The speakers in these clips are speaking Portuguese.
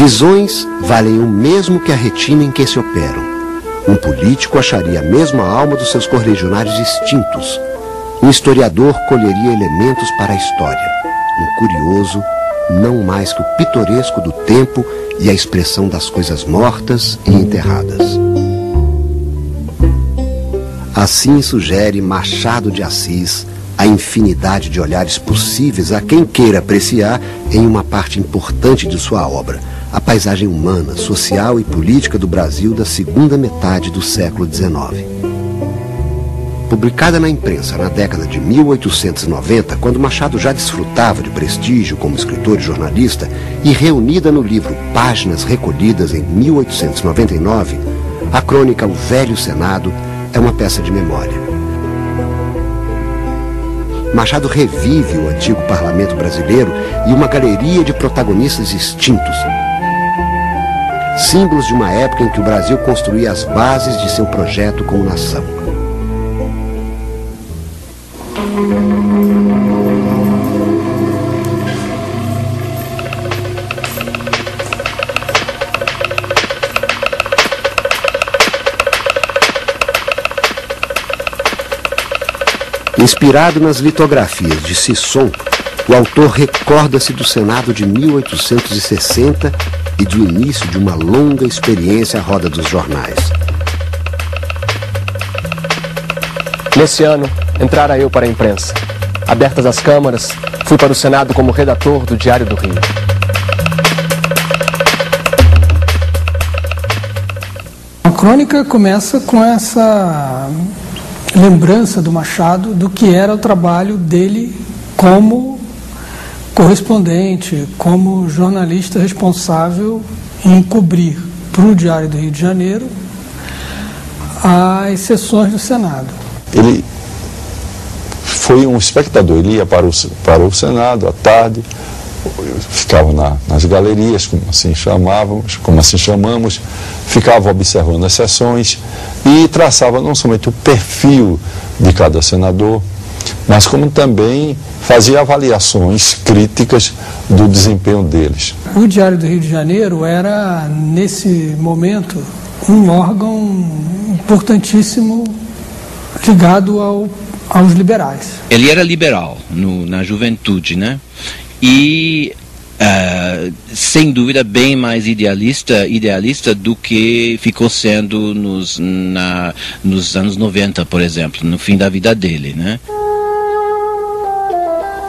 Visões valem o mesmo que a retina em que se operam. Um político acharia a mesma alma dos seus correligionários extintos. Um historiador colheria elementos para a história. Um curioso, não mais que o pitoresco do tempo e a expressão das coisas mortas e enterradas. Assim sugere Machado de Assis a infinidade de olhares possíveis a quem queira apreciar em uma parte importante de sua obra a paisagem humana, social e política do Brasil da segunda metade do século XIX. Publicada na imprensa na década de 1890, quando Machado já desfrutava de prestígio como escritor e jornalista, e reunida no livro Páginas Recolhidas em 1899, a crônica O Velho Senado é uma peça de memória. Machado revive o antigo parlamento brasileiro e uma galeria de protagonistas extintos, símbolos de uma época em que o Brasil construía as bases de seu projeto como nação. Inspirado nas litografias de Sisson, o autor recorda-se do Senado de 1860 e do início de uma longa experiência à roda dos jornais. Nesse ano, entrara eu para a imprensa. Abertas as câmaras, fui para o Senado como redator do Diário do Rio. A crônica começa com essa lembrança do Machado do que era o trabalho dele como correspondente, como jornalista responsável em cobrir para o Diário do Rio de Janeiro as sessões do Senado. Ele foi um espectador, ele ia para o Senado à tarde, ficava nas galerias, como assim chamamos, ficava observando as sessões e traçava não somente o perfil de cada senador, mas como também fazia avaliações críticas do desempenho deles. O Diário do Rio de Janeiro era, nesse momento, um órgão importantíssimo ligado aos liberais. Ele era liberal na juventude, né? E sem dúvida bem mais idealista do que ficou sendo nos anos 90, por exemplo, no fim da vida dele, né?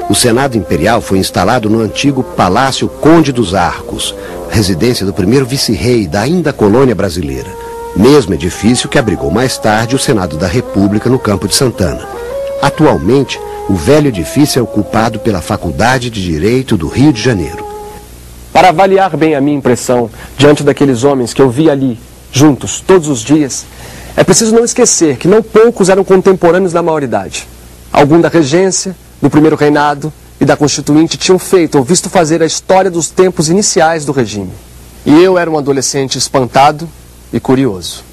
O Senado Imperial foi instalado no antigo Palácio Conde dos Arcos, residência do primeiro vice-rei da ainda colônia brasileira. Mesmo edifício que abrigou mais tarde o Senado da República no Campo de Santana. Atualmente, o velho edifício é ocupado pela Faculdade de Direito do Rio de Janeiro. Para avaliar bem a minha impressão diante daqueles homens que eu vi ali, juntos, todos os dias, é preciso não esquecer que não poucos eram contemporâneos da maioridade. Algum da regência, do primeiro reinado e da Constituinte tinham feito ou visto fazer a história dos tempos iniciais do regime. E eu era um adolescente espantado e curioso.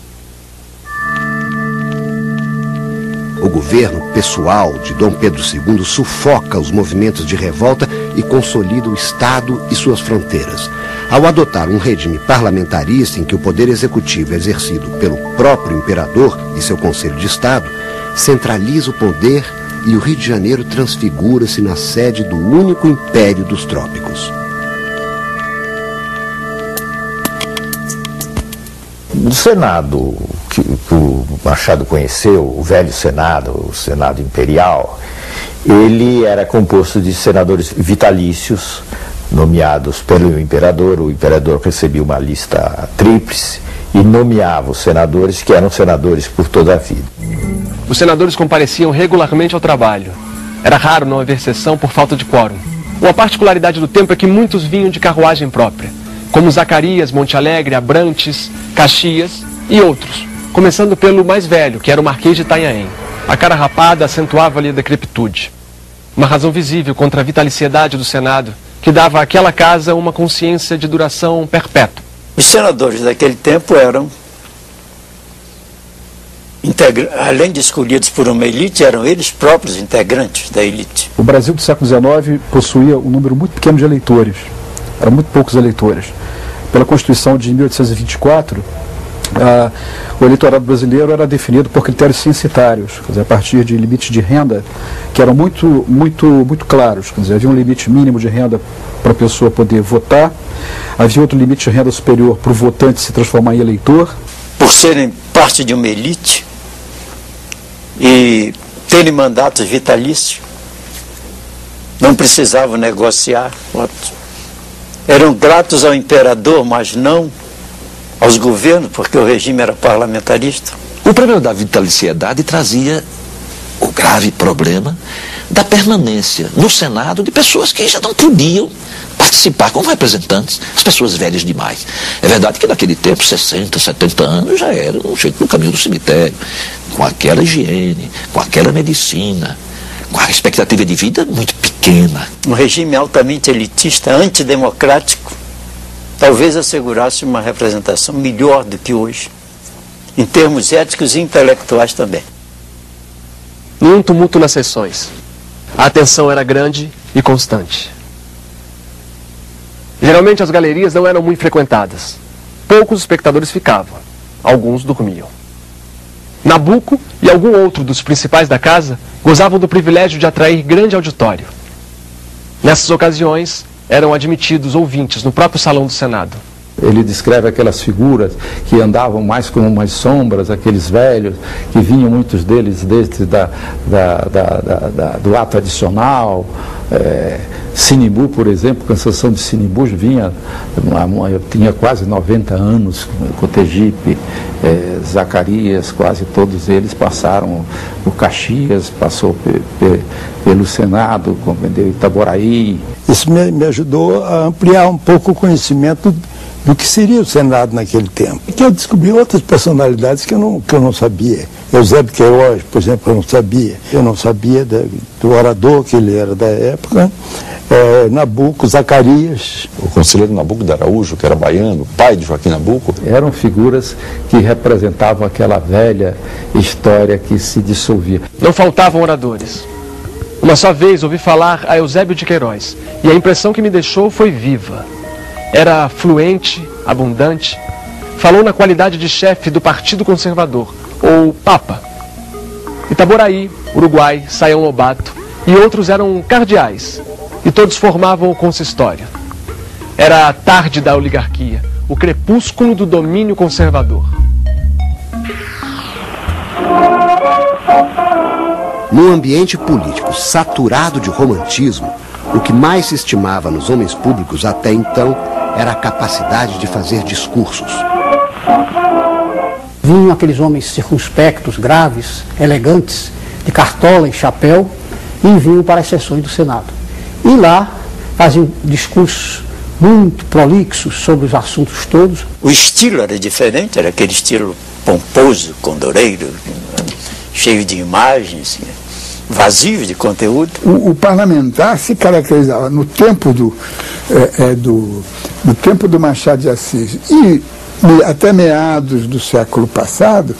O governo pessoal de Dom Pedro II sufoca os movimentos de revolta e consolida o Estado e suas fronteiras. Ao adotar um regime parlamentarista em que o poder executivo é exercido pelo próprio imperador e seu Conselho de Estado, centraliza o poder e o Rio de Janeiro transfigura-se na sede do único império dos trópicos. Do Senado que o Machado conheceu, o velho Senado, o Senado Imperial, ele era composto de senadores vitalícios, nomeados pelo imperador. O imperador recebia uma lista tríplice e nomeava os senadores, que eram senadores por toda a vida. Os senadores compareciam regularmente ao trabalho. Era raro não haver sessão por falta de quórum. Uma particularidade do tempo é que muitos vinham de carruagem própria, como Zacarias, Monte Alegre, Abrantes, Caxias e outros, começando pelo mais velho, que era o Marquês de Itanhaém. A cara rapada acentuava-lhe a decrepitude. Uma razão visível contra a vitaliciedade do Senado, que dava àquela casa uma consciência de duração perpétua. Os senadores daquele tempo eram, além de escolhidos por uma elite, eram eles próprios integrantes da elite. O Brasil do século XIX possuía um número muito pequeno de eleitores. Eram muito poucos eleitores. pela Constituição de 1824, o eleitorado brasileiro era definido por critérios censitários, quer dizer, a partir de limites de renda que eram muito claros. Quer dizer, havia um limite mínimo de renda para a pessoa poder votar, havia outro limite de renda superior para o votante se transformar em eleitor. Por serem parte de uma elite e terem mandatos vitalícios, não precisavam negociar votos. Eram gratos ao imperador, mas não aos governos, porque o regime era parlamentarista. O problema da vitaliciedade trazia o grave problema da permanência no Senado de pessoas que já não podiam participar como representantes, as pessoas velhas demais. É verdade que naquele tempo, 60, 70 anos, já era um jeito no caminho do cemitério, com aquela higiene, com aquela medicina, com a expectativa de vida muito pequena. Um regime altamente elitista, antidemocrático, talvez assegurasse uma representação melhor do que hoje, em termos éticos e intelectuais também. Nenhum tumulto nas sessões. A atenção era grande e constante. Geralmente as galerias não eram muito frequentadas. Poucos espectadores ficavam. Alguns dormiam. Nabuco e algum outro dos principais da casa gozavam do privilégio de atrair grande auditório. Nessas ocasiões, eram admitidos ouvintes no próprio salão do Senado. Ele descreve aquelas figuras que andavam mais como umas sombras, aqueles velhos, que vinham muitos deles desde do ato adicional. Sinimbu, por exemplo, Canção de Sinimbu vinha, eu tinha quase 90 anos, Cotegipe, Zacarias, quase todos eles passaram, o Caxias passou pelo Senado, compreendeu, Itaboraí. Isso me ajudou a ampliar um pouco o conhecimento do que seria o Senado naquele tempo. E que eu descobri outras personalidades que eu não sabia. Eusébio Queiroz, por exemplo, eu não sabia. Eu não sabia do orador que ele era da época. Nabuco, Zacarias. O conselheiro Nabuco de Araújo, que era baiano, pai de Joaquim Nabuco. Eram figuras que representavam aquela velha história que se dissolvia. Não faltavam oradores. Uma só vez ouvi falar a Eusébio de Queiroz, e a impressão que me deixou foi viva. Era fluente, abundante, falou na qualidade de chefe do Partido Conservador, ou Papa. Itaboraí, Uruguai, Saião Lobato e outros eram cardeais, e todos formavam o consistório. Era a tarde da oligarquia, o crepúsculo do domínio conservador. Num ambiente político saturado de romantismo, o que mais se estimava nos homens públicos até então era a capacidade de fazer discursos. Vinham aqueles homens circunspectos, graves, elegantes, de cartola e chapéu, e vinham para as sessões do Senado. E lá faziam discursos muito prolixos sobre os assuntos todos. O estilo era diferente, era aquele estilo pomposo, condoreiro, cheio de imagens, vazio de conteúdo. O parlamentar se caracterizava no tempo do Machado de Assis e até meados do século passado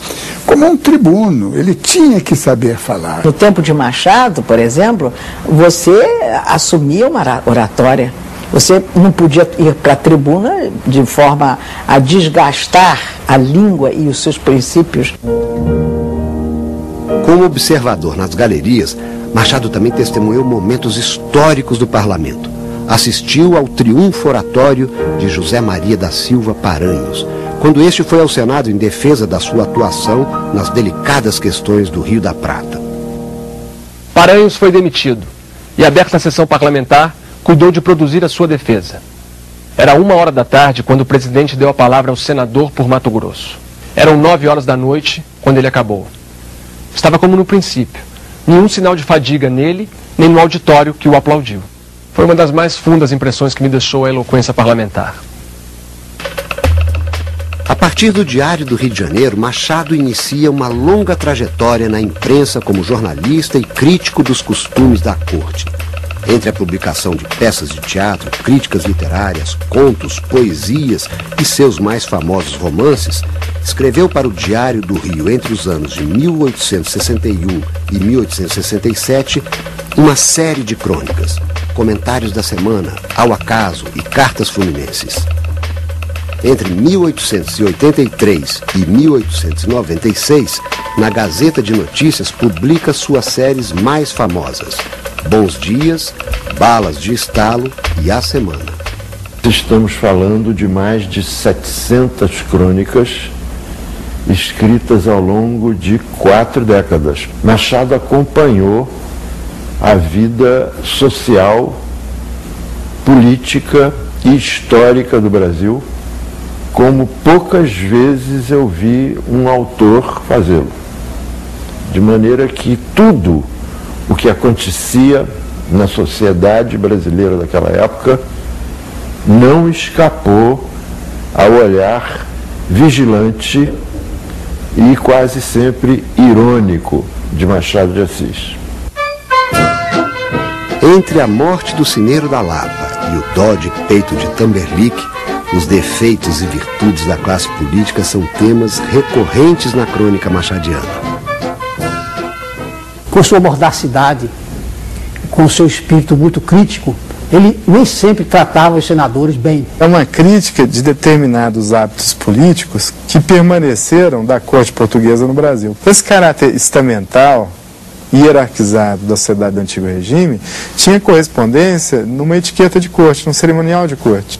como um tribuno. Ele tinha que saber falar. No tempo de Machado, por exemplo, você assumia uma oratória. Você não podia ir para a tribuna de forma a desgastar a língua e os seus princípios. Como observador nas galerias, Machado também testemunhou momentos históricos do parlamento. Assistiu ao triunfo oratório de José Maria da Silva Paranhos, quando este foi ao Senado em defesa da sua atuação nas delicadas questões do Rio da Prata. Paranhos foi demitido e, aberta a sessão parlamentar, cuidou de produzir a sua defesa. Era 1h da tarde quando o presidente deu a palavra ao senador por Mato Grosso. Eram 9h da noite quando ele acabou. Estava como no princípio, nenhum sinal de fadiga nele, nem no auditório que o aplaudiu. Foi uma das mais fundas impressões que me deixou a eloquência parlamentar. A partir do Diário do Rio de Janeiro, Machado inicia uma longa trajetória na imprensa como jornalista e crítico dos costumes da corte. Entre a publicação de peças de teatro, críticas literárias, contos, poesias e seus mais famosos romances, escreveu para o Diário do Rio entre os anos de 1861 e 1867 uma série de crônicas, comentários da semana, ao acaso e cartas fluminenses. Entre 1883 e 1896, na Gazeta de Notícias publica suas séries mais famosas: Bons Dias, Balas de Estalo e A Semana. Estamos falando de mais de 700 crônicas escritas ao longo de 4 décadas. Machado acompanhou a vida social, política e histórica do Brasil, como poucas vezes eu vi um autor fazê-lo. De maneira que tudo o que acontecia na sociedade brasileira daquela época não escapou ao olhar vigilante e quase sempre irônico de Machado de Assis. Entre a morte do Cineiro da Lapa e o dó de peito de Tamberlique, os defeitos e virtudes da classe política são temas recorrentes na crônica machadiana. Com sua mordacidade, com seu espírito muito crítico, ele nem sempre tratava os senadores bem. É uma crítica de determinados hábitos políticos que permaneceram da corte portuguesa no Brasil. Esse caráter estamental, hierarquizado da sociedade do antigo regime, tinha correspondência numa etiqueta de corte, num cerimonial de corte.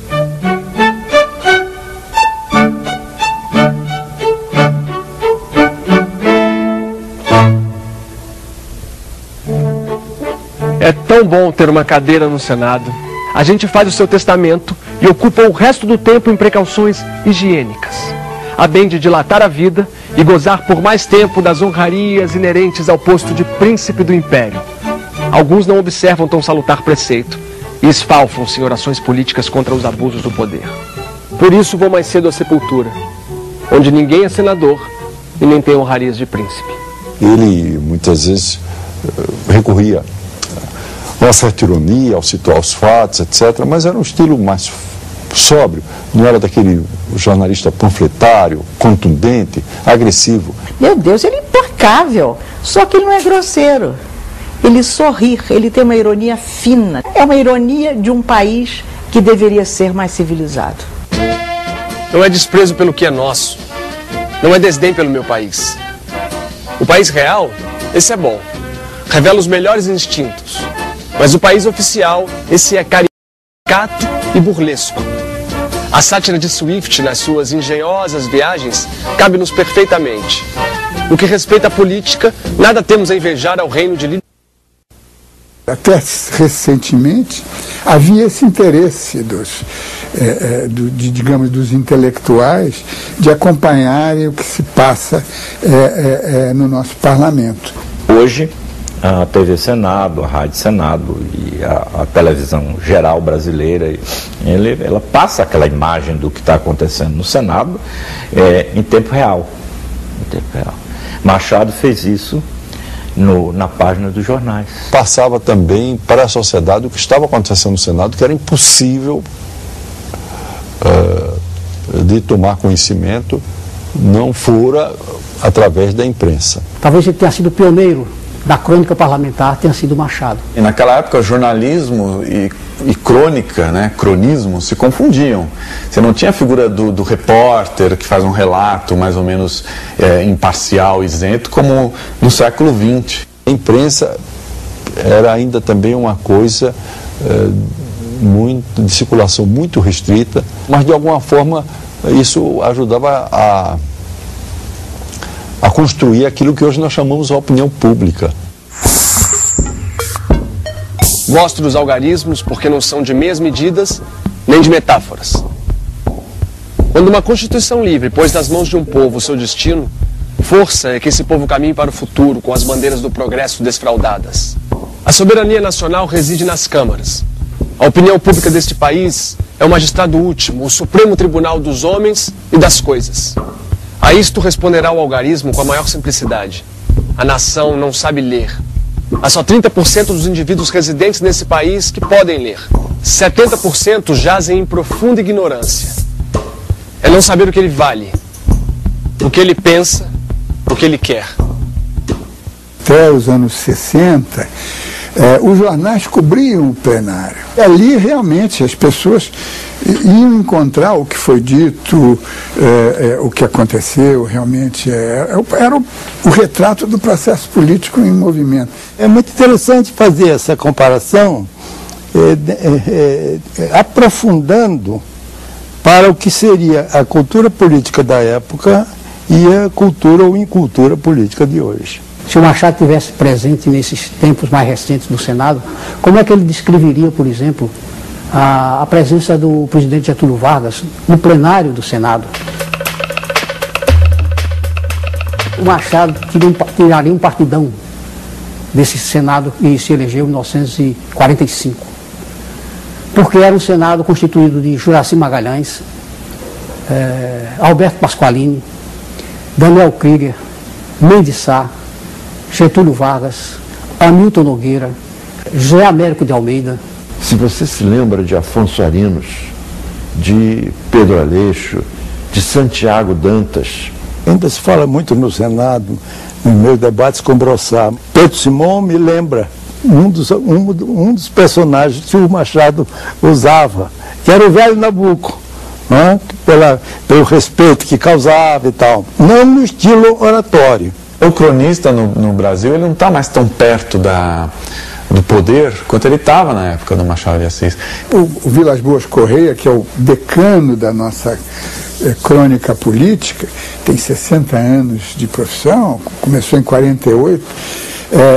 É tão bom ter uma cadeira no Senado. A gente faz o seu testamento e ocupa o resto do tempo em precauções higiênicas, a bem de dilatar a vida e gozar por mais tempo das honrarias inerentes ao posto de príncipe do império. Alguns não observam tão salutar preceito e esfalfam-se em orações políticas contra os abusos do poder. Por isso vou mais cedo à sepultura, onde ninguém é senador e nem tem honrarias de príncipe. Ele muitas vezes recorria a uma certa ironia ao situar os fatos, etc., mas era um estilo mais sóbrio, não era daquele jornalista panfletário, contundente, agressivo. Meu Deus, ele é implacável, só que ele não é grosseiro. Ele sorri, ele tem uma ironia fina. É uma ironia de um país que deveria ser mais civilizado. Não é desprezo pelo que é nosso, não é desdém pelo meu país. O país real, esse é bom, revela os melhores instintos. Mas o país oficial, esse é caricato e burlesco. A sátira de Swift nas suas engenhosas viagens cabe-nos perfeitamente. No que respeita à política, nada temos a invejar ao reino de líderes. Até recentemente havia esse interesse dos intelectuais de acompanharem o que se passa no nosso parlamento. Hoje, a TV Senado, a Rádio Senado e a televisão geral brasileira, ela passa aquela imagem do que está acontecendo no Senado em tempo real. Machado fez isso na página dos jornais. Passava também para a sociedade o que estava acontecendo no Senado, que era impossível de tomar conhecimento, não fora através da imprensa. Talvez ele tenha sido pioneiro da crônica parlamentar, tenha sido Machado. E naquela época, jornalismo e crônica, né, cronismo, se confundiam. Você não tinha a figura do repórter que faz um relato mais ou menos imparcial, isento, como no século XX. A imprensa era ainda também uma coisa de circulação muito restrita, mas de alguma forma isso ajudava a construir aquilo que hoje nós chamamos de opinião pública. Gosto dos algarismos porque não são de meias medidas nem de metáforas. Quando uma Constituição livre pôs nas mãos de um povo o seu destino, força é que esse povo caminhe para o futuro com as bandeiras do progresso desfraldadas. A soberania nacional reside nas câmaras. A opinião pública deste país é o magistrado último, o Supremo Tribunal dos homens e das coisas. A isto responderá o algarismo com a maior simplicidade. A nação não sabe ler. Há só 30% dos indivíduos residentes nesse país que podem ler. 70% jazem em profunda ignorância. É não saber o que ele vale, o que ele pensa, o que ele quer. Até os anos 60, os jornais cobriam o plenário. Ali realmente as pessoas iam encontrar o que foi dito, o que aconteceu, realmente era o retrato do processo político em movimento. É muito interessante fazer essa comparação, aprofundando para o que seria a cultura política da época e a cultura ou incultura política de hoje. Se o Machado tivesse presente nesses tempos mais recentes do Senado, como é que ele descreveria, por exemplo, a presença do presidente Getúlio Vargas no plenário do Senado? O Machado tiraria um partidão desse Senado e se elegeu em 1945. Porque era um Senado constituído de Juracy Magalhães, Alberto Pasqualini, Daniel Krieger, Mendes Sá, Getúlio Vargas, Hamilton Nogueira, José Américo de Almeida. Se você se lembra de Afonso Arinos, de Pedro Aleixo, de Santiago Dantas. Ainda se fala muito no Senado, nos meus debates com Brossard. Pedro Simão me lembra um dos personagens que o Machado usava, que era o velho Nabuco, né? Pelo respeito que causava e tal, não no estilo oratório. O cronista no Brasil, ele não está mais tão perto do poder quanto ele estava na época do Machado de Assis. O Vilas Boas Correia, que é o decano da nossa crônica política, tem 60 anos de profissão, começou em 48,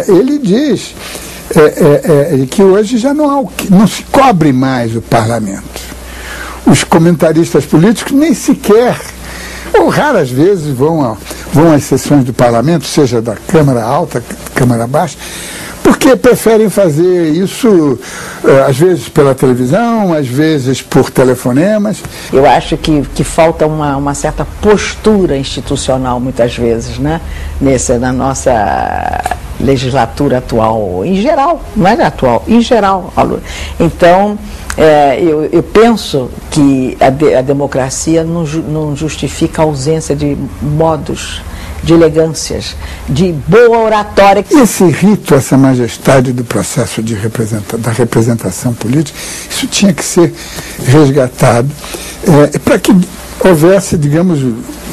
ele diz que hoje já não se cobre mais o parlamento. Os comentaristas políticos nem sequer, ou raras vezes, vão às sessões do parlamento, seja da Câmara Alta, Câmara Baixa, porque preferem fazer isso, às vezes pela televisão, às vezes por telefonemas. Eu acho que falta uma certa postura institucional, muitas vezes, né? Na nossa legislatura atual, em geral, não é atual, em geral. Então, eu penso que a democracia não justifica a ausência de modos, de elegâncias, de boa oratória. Esse rito, essa majestade do processo da representação política, isso tinha que ser resgatado para que houvesse, digamos,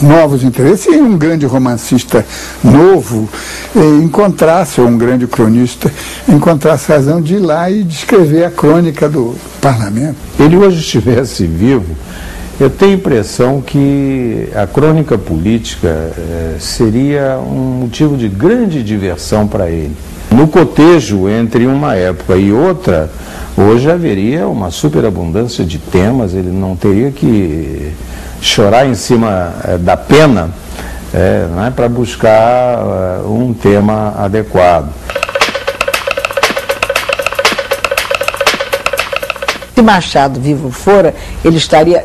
novos interesses, e um grande romancista novo encontrasse, ou um grande cronista encontrasse razão de ir lá e descrever a crônica do parlamento. Ele hoje estivesse vivo, eu tenho a impressão que a crônica política seria um motivo de grande diversão para ele. No cotejo entre uma época e outra, hoje haveria uma superabundância de temas, ele não teria que chorar em cima da pena para buscar um tema adequado. Se Machado vivo fora, ele estaria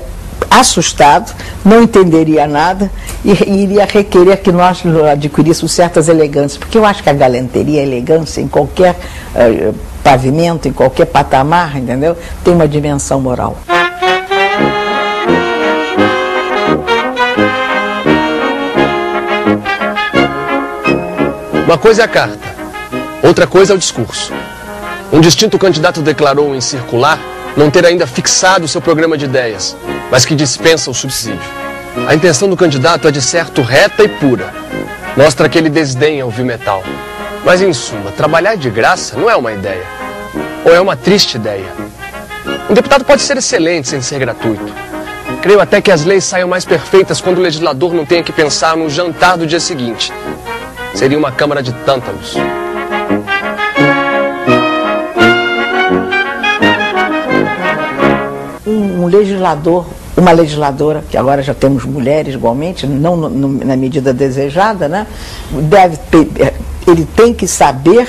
assustado, não entenderia nada e iria requerer que nós adquiríssemos certas elegâncias, porque eu acho que a galanteria, a elegância em qualquer pavimento, em qualquer patamar, entendeu? Tem uma dimensão moral. Uma coisa é a carta, outra coisa é o discurso. Um distinto candidato declarou em circular não ter ainda fixado seu programa de ideias, mas que dispensa o subsídio. A intenção do candidato é de certo reta e pura. Mostra que ele desdenha ouvir metal. Mas, em suma, trabalhar de graça não é uma ideia. Ou é uma triste ideia. Um deputado pode ser excelente sem ser gratuito. Creio até que as leis saiam mais perfeitas quando o legislador não tenha que pensar no jantar do dia seguinte. Seria uma câmara de tântalos. Um legislador, uma legisladora, que agora já temos mulheres igualmente, não na medida desejada, né? Ele tem que saber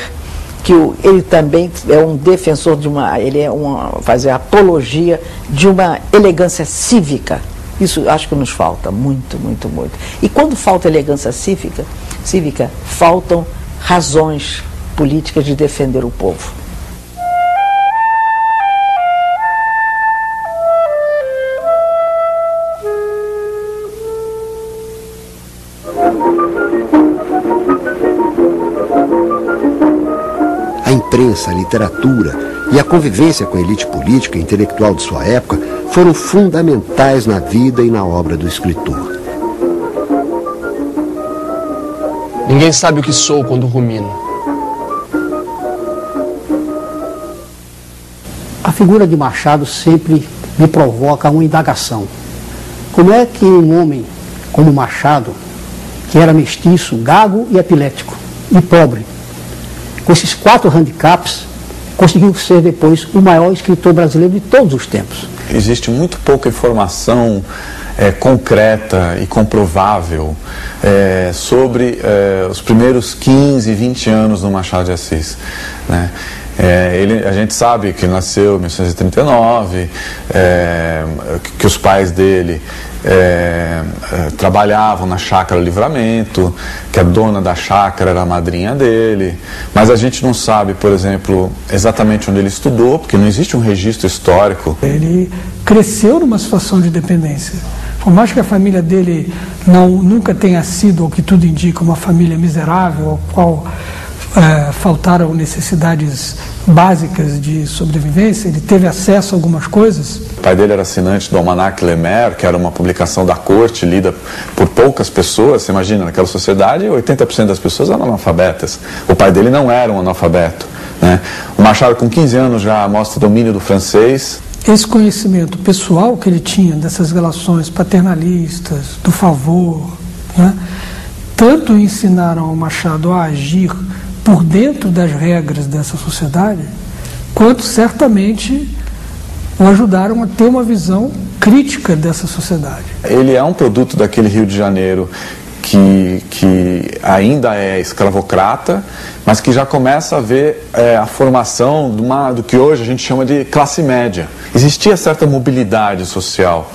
que ele também é um defensor fazer apologia de uma elegância cívica. Isso acho que nos falta muito, muito, muito. E quando falta elegância cívica, faltam razões políticas de defender o povo. A imprensa, a literatura e a convivência com a elite política e intelectual de sua época foram fundamentais na vida e na obra do escritor. Ninguém sabe o que sou quando rumino. A figura de Machado sempre me provoca uma indagação. Como é que um homem como Machado, que era mestiço, gago e epilético, e pobre, com esses 4 handicaps, conseguiu ser depois o maior escritor brasileiro de todos os tempos? Existe muito pouca informação concreta e comprovável sobre os primeiros 15, 20 anos do Machado de Assis, né? A gente sabe que ele nasceu em 1939, que os pais dele trabalhavam na Chácara Livramento, que a dona da chácara era a madrinha dele, mas a gente não sabe, por exemplo, exatamente onde ele estudou, porque não existe um registro histórico. Ele cresceu numa situação de dependência. Por mais que a família dele nunca tenha sido, ao que tudo indica, uma família miserável, ao qual faltaram necessidades básicas de sobrevivência, ele teve acesso a algumas coisas. O pai dele era assinante do Almanac Lemer, que era uma publicação da corte lida por poucas pessoas. Você imagina, naquela sociedade 80% das pessoas eram analfabetas. O pai dele não era um analfabeto, né? O Machado, com 15 anos, já mostra domínio do francês. Esse conhecimento pessoal que ele tinha dessas relações paternalistas, do favor, né, tanto ensinaram ao Machado a agir por dentro das regras dessa sociedade, quanto certamente o ajudaram a ter uma visão crítica dessa sociedade. Ele é um produto daquele Rio de Janeiro que ainda é escravocrata, mas que já começa a ver a formação do que hoje a gente chama de classe média. Existia certa mobilidade social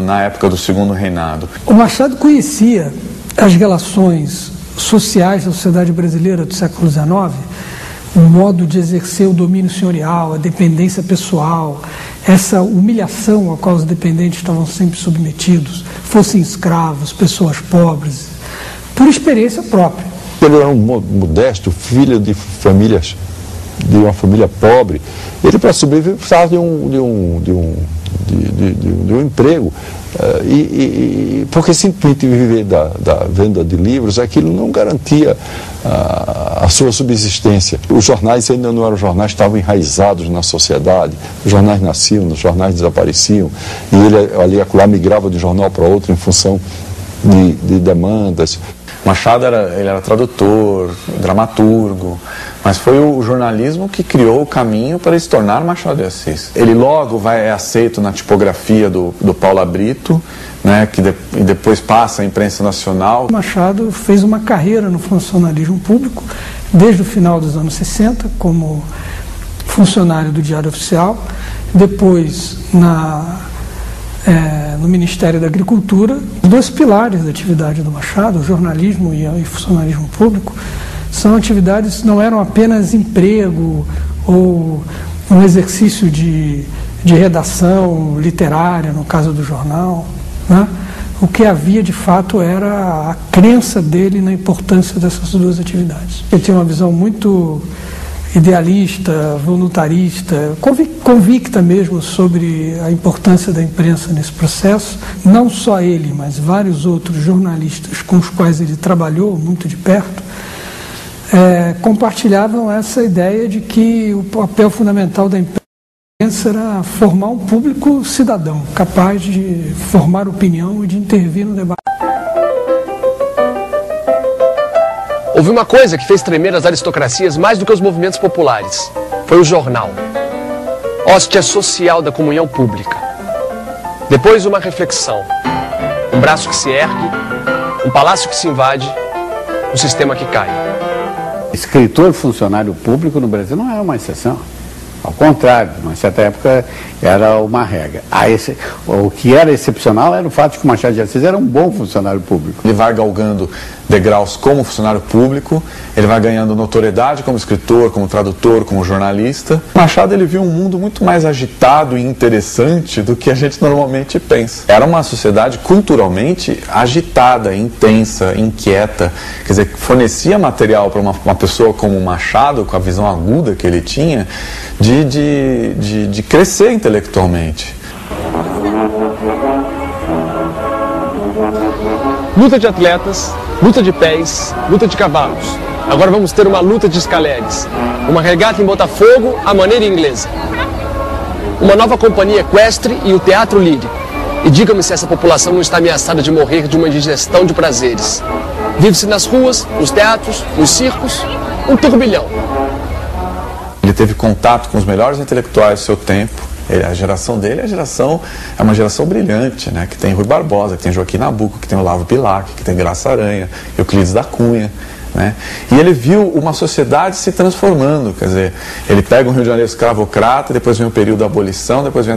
na época do Segundo Reinado. O Machado conhecia as relações sociais da sociedade brasileira do século XIX, o modo de exercer o domínio senhorial, a dependência pessoal, essa humilhação a qual os dependentes estavam sempre submetidos, fossem escravos, pessoas pobres, por experiência própria. Ele era um modesto, filho de uma família pobre. Ele, para sobreviver, precisava de um emprego. Porque simplesmente viver da venda de livros, aquilo não garantia a sua subsistência. Os jornais ainda não eram jornais, estavam enraizados na sociedade. Os jornais nasciam, os jornais desapareciam, e ele ali e acolá migrava de um jornal para outro em função de demandas. Machado ele era tradutor, dramaturgo, mas foi o jornalismo que criou o caminho para ele se tornar Machado de Assis. Ele logo é aceito na tipografia do Paula Brito, né, e depois passa à imprensa nacional. Machado fez uma carreira no funcionalismo público, desde o final dos anos 60, como funcionário do Diário Oficial, depois no Ministério da Agricultura. Os 2 pilares da atividade do Machado, o jornalismo e o funcionalismo público, são atividades que não eram apenas emprego ou um exercício de redação literária, no caso do jornal, né? O que havia de fato era a crença dele na importância dessas 2 atividades. Ele tinha uma visão muito idealista, voluntarista, convicta mesmo sobre a importância da imprensa nesse processo. Não só ele, mas vários outros jornalistas com os quais ele trabalhou muito de perto, compartilhavam essa ideia de que o papel fundamental da imprensa era formar um público cidadão, capaz de formar opinião e de intervir no debate. Houve uma coisa que fez tremer as aristocracias mais do que os movimentos populares. Foi o jornal. Hóstia social da comunhão pública. Depois uma reflexão. Um braço que se ergue, um palácio que se invade, um sistema que cai. Escritor funcionário público no Brasil não é uma exceção. Ao contrário, numa certa época era uma regra. O que era excepcional era o fato de que o Machado de Assis era um bom funcionário público. Ele vai galgando degraus como funcionário público, ele vai ganhando notoriedade como escritor, como tradutor, como jornalista. Machado, ele viu um mundo muito mais agitado e interessante do que a gente normalmente pensa. Era uma sociedade culturalmente agitada, intensa, inquieta, quer dizer, fornecia material para uma pessoa como Machado, com a visão aguda que ele tinha, de crescer intelectualmente. Luta de atletas, luta de pés, luta de cavalos. Agora vamos ter uma luta de escaleres. Uma regata em Botafogo à maneira inglesa. Uma nova companhia equestre e o teatro lírico. E diga-me se essa população não está ameaçada de morrer de uma indigestão de prazeres. Vive-se nas ruas, nos teatros, nos circos, um turbilhão. Ele teve contato com os melhores intelectuais do seu tempo. A geração dele é uma geração brilhante, né? Que tem Rui Barbosa, que tem Joaquim Nabuco, que tem Olavo Bilac, que tem Graça Aranha, Euclides da Cunha, né? E ele viu uma sociedade se transformando, quer dizer, ele pega um Rio de Janeiro escravocrata, depois vem o período da abolição, depois vem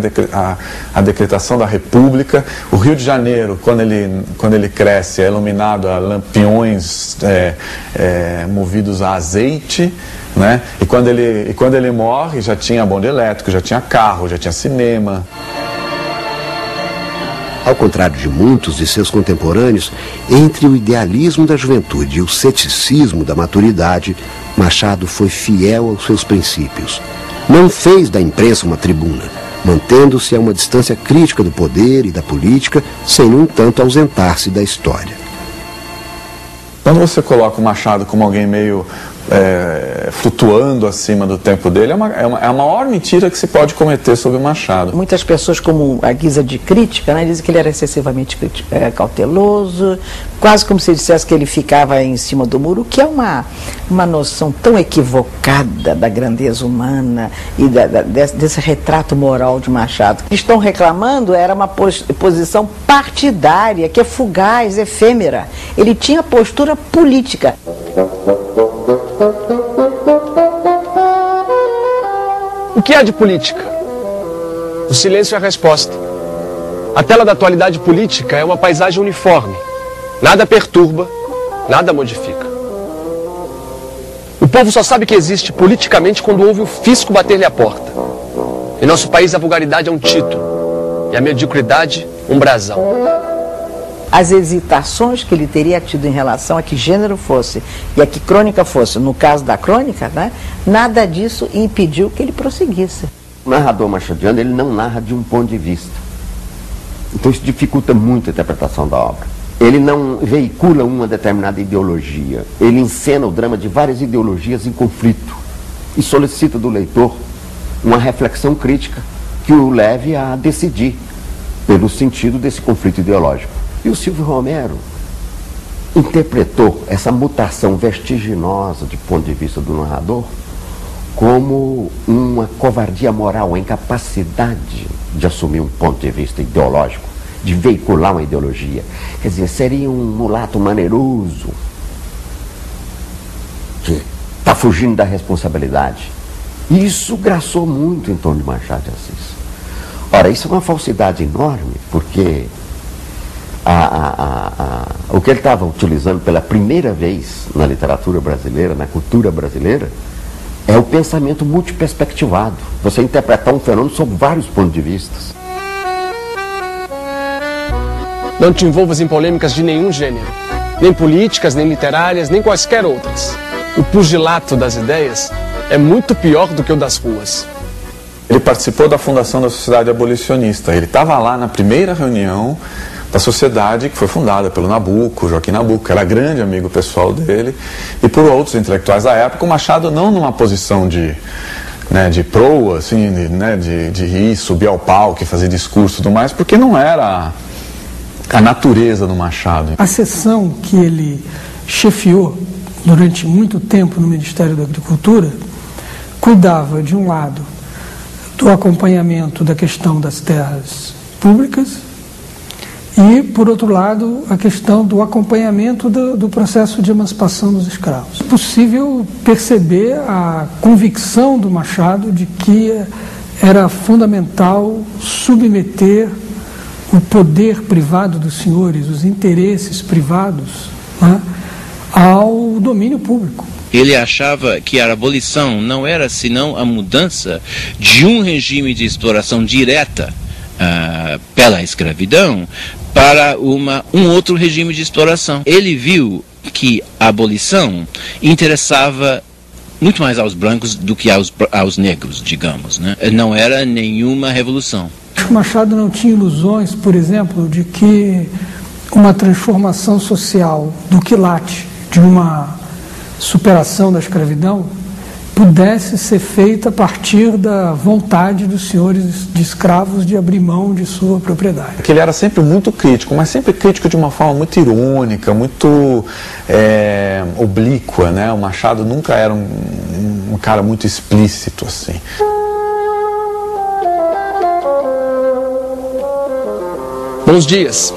a decretação da República. O Rio de Janeiro, quando ele cresce, é iluminado a lampiões movidos a azeite, né? E quando ele morre, já tinha bonde elétrico, já tinha carro, já tinha cinema. Ao contrário de muitos de seus contemporâneos, entre o idealismo da juventude e o ceticismo da maturidade, Machado foi fiel aos seus princípios. Não fez da imprensa uma tribuna, mantendo-se a uma distância crítica do poder e da política, sem, no entanto, ausentar-se da história. Quando você coloca o Machado como alguém meio flutuando acima do tempo dele, é a maior mentira que se pode cometer sobre o Machado. Muitas pessoas, como a guisa de crítica, né, dizem que ele era excessivamente cauteloso, quase como se dissesse que ele ficava em cima do muro, que é uma noção tão equivocada da grandeza humana e desse retrato moral de Machado. O que estão reclamando era uma posição partidária, que é fugaz, efêmera. Ele tinha postura política. O que há de política? O silêncio é a resposta. A tela da atualidade política é uma paisagem uniforme. Nada perturba, nada modifica. O povo só sabe que existe politicamente quando ouve o fisco bater-lhe a porta. Em nosso país a vulgaridade é um título e a mediocridade um brasão. As hesitações que ele teria tido em relação a que gênero fosse e a que crônica fosse, no caso da crônica, né, nada disso impediu que ele prosseguisse. O narrador machadiano, ele não narra de um ponto de vista. Então isso dificulta muito a interpretação da obra. Ele não veicula uma determinada ideologia. Ele encena o drama de várias ideologias em conflito e solicita do leitor uma reflexão crítica que o leve a decidir pelo sentido desse conflito ideológico. E o Silvio Romero interpretou essa mutação vertiginosa de ponto de vista do narrador como uma covardia moral, uma incapacidade de assumir um ponto de vista ideológico, de veicular uma ideologia. Quer dizer, seria um mulato maneiroso que está fugindo da responsabilidade. E isso graçou muito em torno de Machado de Assis. Ora, isso é uma falsidade enorme, porque o que ele estava utilizando pela primeira vez na literatura brasileira, na cultura brasileira, é o pensamento multiperspectivado. Você interpretar um fenômeno sob vários pontos de vista. Não te envolvas em polêmicas de nenhum gênero, nem políticas, nem literárias, nem quaisquer outras. O pugilato das ideias é muito pior do que o das ruas. Ele participou da fundação da Sociedade Abolicionista. Ele estava lá na primeira reunião da sociedade que foi fundada pelo Nabuco, Joaquim Nabuco, que era grande amigo pessoal dele, e por outros intelectuais da época. O Machado não numa posição de proa, assim, de ir, subir ao palco e fazer discurso e tudo mais, porque não era a natureza do Machado. A seção que ele chefiou durante muito tempo no Ministério da Agricultura cuidava, de um lado, do acompanhamento da questão das terras públicas e, por outro lado, a questão do acompanhamento do processo de emancipação dos escravos. É possível perceber a convicção do Machado de que era fundamental submeter o poder privado dos senhores, os interesses privados, né, ao domínio público. Ele achava que a abolição não era senão a mudança de um regime de exploração direta pela escravidão para um outro regime de exploração. Ele viu que a abolição interessava muito mais aos brancos do que aos negros, digamos, né? Não era nenhuma revolução. Machado não tinha ilusões, por exemplo, de que uma transformação social do quilate, de uma superação da escravidão, pudesse ser feita a partir da vontade dos senhores de escravos de abrir mão de sua propriedade. Porque ele era sempre muito crítico, mas sempre crítico de uma forma muito irônica, muito oblíqua, né? O Machado nunca era um cara muito explícito assim. Bons dias.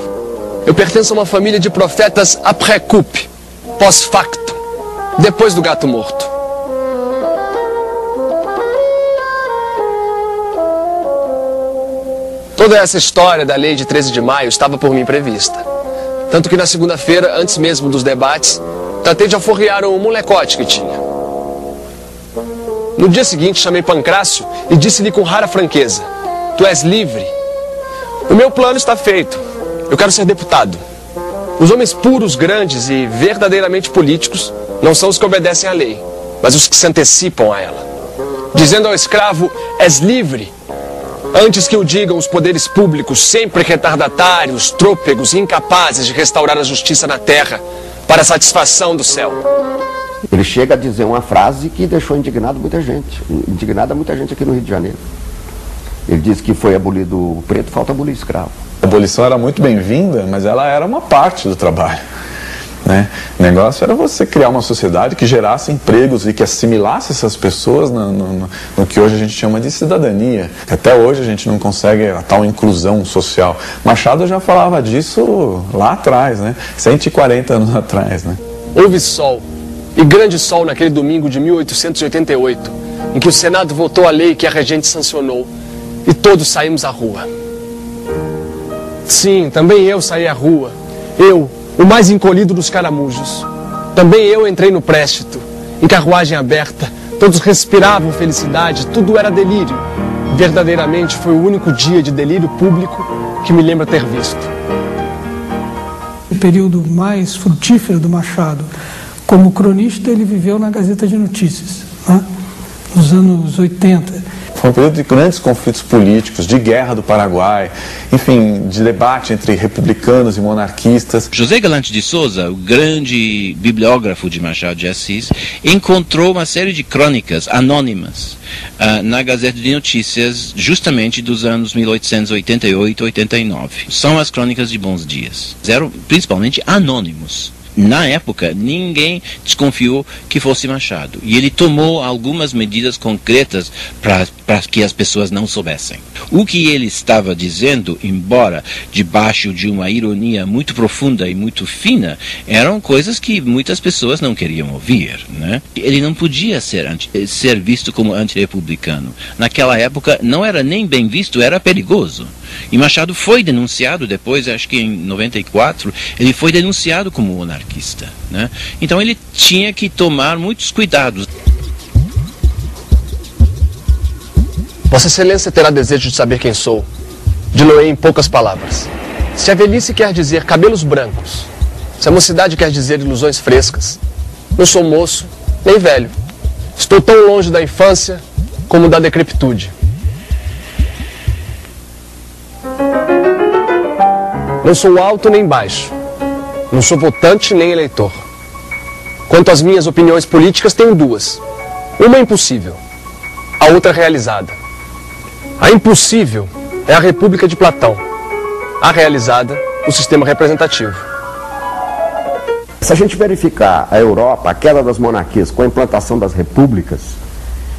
Eu pertenço a uma família de profetas après coup, pós-facto, depois do gato morto. Toda essa história da lei de 13 de maio estava por mim prevista. Tanto que na segunda-feira, antes mesmo dos debates, tratei de alforriar um molecote que tinha. No dia seguinte, chamei Pancrácio e disse-lhe com rara franqueza: "Tu és livre. O meu plano está feito. Eu quero ser deputado. Os homens puros, grandes e verdadeiramente políticos não são os que obedecem à lei, mas os que se antecipam a ela. Dizendo ao escravo, és livre, antes que o digam os poderes públicos, sempre retardatários, trôpegos e incapazes de restaurar a justiça na terra para a satisfação do céu." Ele chega a dizer uma frase que deixou indignada muita gente aqui no Rio de Janeiro. Ele disse que foi abolido o preto, falta abolir o escravo. A abolição era muito bem-vinda, mas ela era uma parte do trabalho, né? O negócio era você criar uma sociedade que gerasse empregos e que assimilasse essas pessoas no que hoje a gente chama de cidadania. Até hoje a gente não consegue a tal inclusão social. Machado já falava disso lá atrás, né? 140 anos atrás, né? Houve sol, e grande sol naquele domingo de 1888, em que o Senado votou a lei que a regente sancionou, e todos saímos à rua. Sim, também eu saí à rua. Eu, o mais encolhido dos caramujos. Também eu entrei no préstito, em carruagem aberta. Todos respiravam felicidade, tudo era delírio. Verdadeiramente foi o único dia de delírio público que me lembro ter visto. O período mais frutífero do Machado, como cronista, ele viveu na Gazeta de Notícias, né? Nos anos 80. Foi um período de grandes conflitos políticos, de guerra do Paraguai, enfim, de debate entre republicanos e monarquistas. José Galante de Souza, o grande bibliógrafo de Machado de Assis, encontrou uma série de crônicas anônimas na Gazeta de Notícias, justamente dos anos 1888 e 89. São as crônicas de Bons Dias. Eram principalmente anônimos. Na época, ninguém desconfiou que fosse Machado. E ele tomou algumas medidas concretas para que as pessoas não soubessem. O que ele estava dizendo, embora debaixo de uma ironia muito profunda e muito fina, eram coisas que muitas pessoas não queriam ouvir, né? Ele não podia ser visto como antirrepublicano. Naquela época, não era nem bem visto, era perigoso. E Machado foi denunciado depois, acho que em 94, ele foi denunciado como anarquista, né? Então ele tinha que tomar muitos cuidados. Vossa Excelência terá desejo de saber quem sou. Diluei em poucas palavras. Se a velhice quer dizer cabelos brancos, se a mocidade quer dizer ilusões frescas, não sou moço nem velho. Estou tão longe da infância como da decrepitude. Não sou alto nem baixo. Não sou votante nem eleitor. Quanto às minhas opiniões políticas, tenho duas. Uma é impossível, a outra realizada. A impossível é a República de Platão. A realizada, o sistema representativo. Se a gente verificar a Europa, a queda das monarquias com a implantação das repúblicas,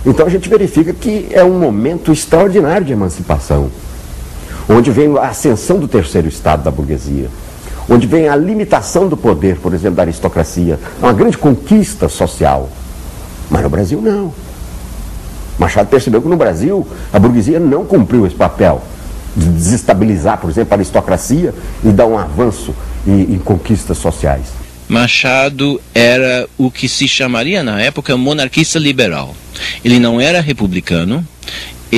então a gente verifica que é um momento extraordinário de emancipação, onde vem a ascensão do terceiro estado da burguesia, onde vem a limitação do poder, por exemplo, da aristocracia, uma grande conquista social. Mas no Brasil não. Machado percebeu que no Brasil a burguesia não cumpriu esse papel de desestabilizar, por exemplo, a aristocracia e dar um avanço em conquistas sociais. Machado era o que se chamaria na época monarquista liberal. Ele não era republicano,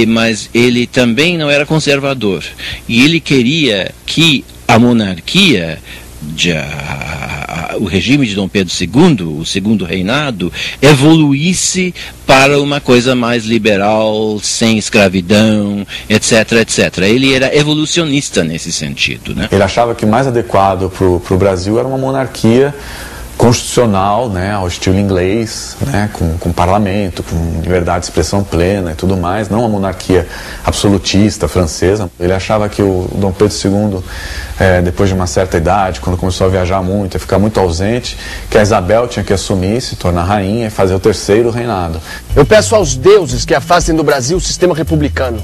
mas ele também não era conservador. E ele queria que a monarquia, o regime de Dom Pedro II, o segundo reinado, evoluísse para uma coisa mais liberal, sem escravidão, etc, etc. Ele era evolucionista nesse sentido, né? Ele achava que o mais adequado para o Brasil era uma monarquia constitucional, né, ao estilo inglês, né, com parlamento, com liberdade de expressão plena e tudo mais, não uma monarquia absolutista francesa. Ele achava que o Dom Pedro II, depois de uma certa idade, quando começou a viajar muito, a ficar muito ausente, que a Isabel tinha que assumir, se tornar rainha e fazer o terceiro reinado. Eu peço aos deuses que afastem do Brasil o sistema republicano,